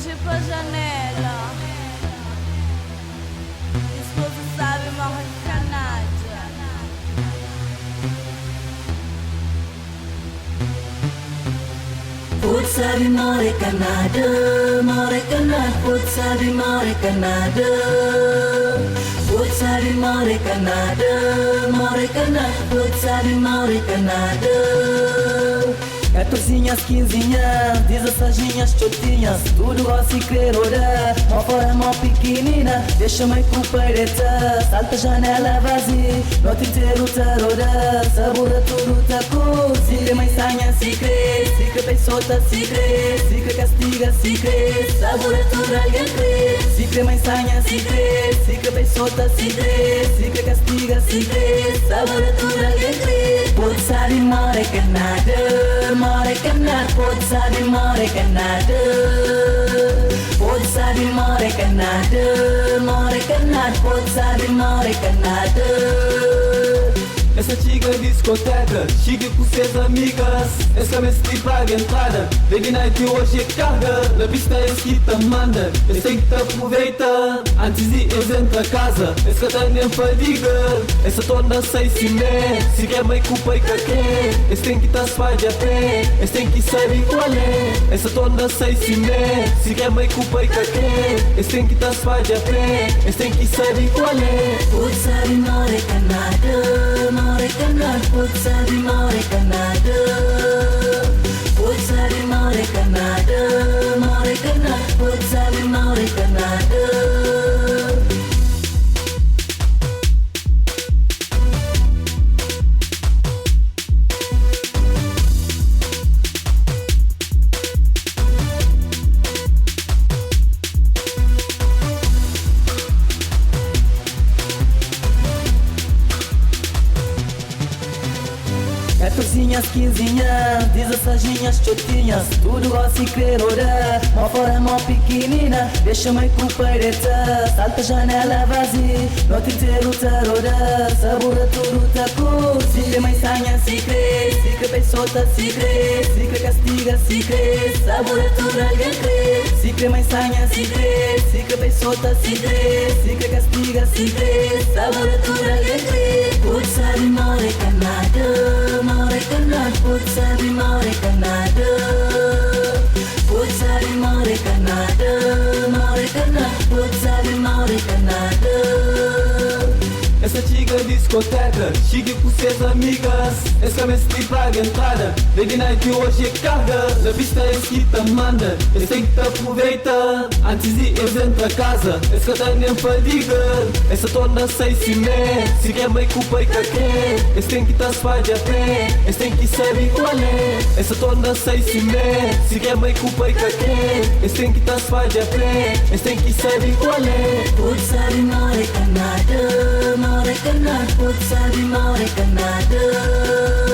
fugir pra janela. Esposo sabe, morre canalha. Put sabe more Canada, Put sabe more Canada, Put sabe more Canada, Put sabe more Canada. 14, 15, 16, chotinhas, tudo ao se querer orar. Mó fora, mó pequenina, deixa-me com pereita. Salta a janela vazia, noite inteiro tarora. Sabora tudo tá cor, se crê mãe sanha, se crê bem solta, se crê castiga, se crê. Sabora tudo alguém crê, se crê mãe sanha, se crê bem solta, se crê castiga, se crê. Sabora tudo alguém crê. Pode sabe more Canada, pode sabe more Canada, pode sabe more Canada, pode sabe more Canada. Essa antiga discoteca, chegue com seus amigas. Essa mestre paga entrada, Lady Night hoje é carga. Na pista é que te manda, esse tem que te aproveita. Antes de eles entrar a casa, essa tá nem fadiga. Essa torna sei se me, se quer mãe culpa e caqué. Esse tem que tá se faz a pé, esse tem que saber qual é. Essa torna sei se me, se quer mãe culpa e caqué. Esse tem que tá se faz a pé, esse tem que saber qual é. Pode sabe more Canada, pode sabe more Canada, pode sabe more Canada, pode sabe more Canada. Quatorzinhas, 15, 16, chotinhas, tudo ao se querer orar. Mó fora, mó pequenina, deixa-me com pereita. Salta a janela vazia, noite inteiro tarora. Sabora tudo tá cor, se crê mãe sanha, se crê bem solta, se crê castiga, se crê. Sabora tudo alguém crê, se crê mãe sanha, se crê bem solta, se crê castiga, se crê. Sabora tudo alguém crê. Pode sabe more Canada, pode sabe more Canada, pode sabe more Canada, pode sabe more Canada. Essa antiga discoteca, chegue com seus amigas. Essa mestre paga entrada, Lady Night hoje é carga. Na pista é que te manda, esse tem que te aproveita. Antes de eles entrar a casa, essa tá nem fadiga. Essa torna sei se me, se quer mãe culpa e caqué. Esse tem que tá se faz a pé, esse tem que saber qual é. Essa torna sei se me, se quer mãe culpa e caqué. Esse tem que tá se faz a pé, esse tem que saber qual é. Pode sabe more Canada, pode sabe more Canada.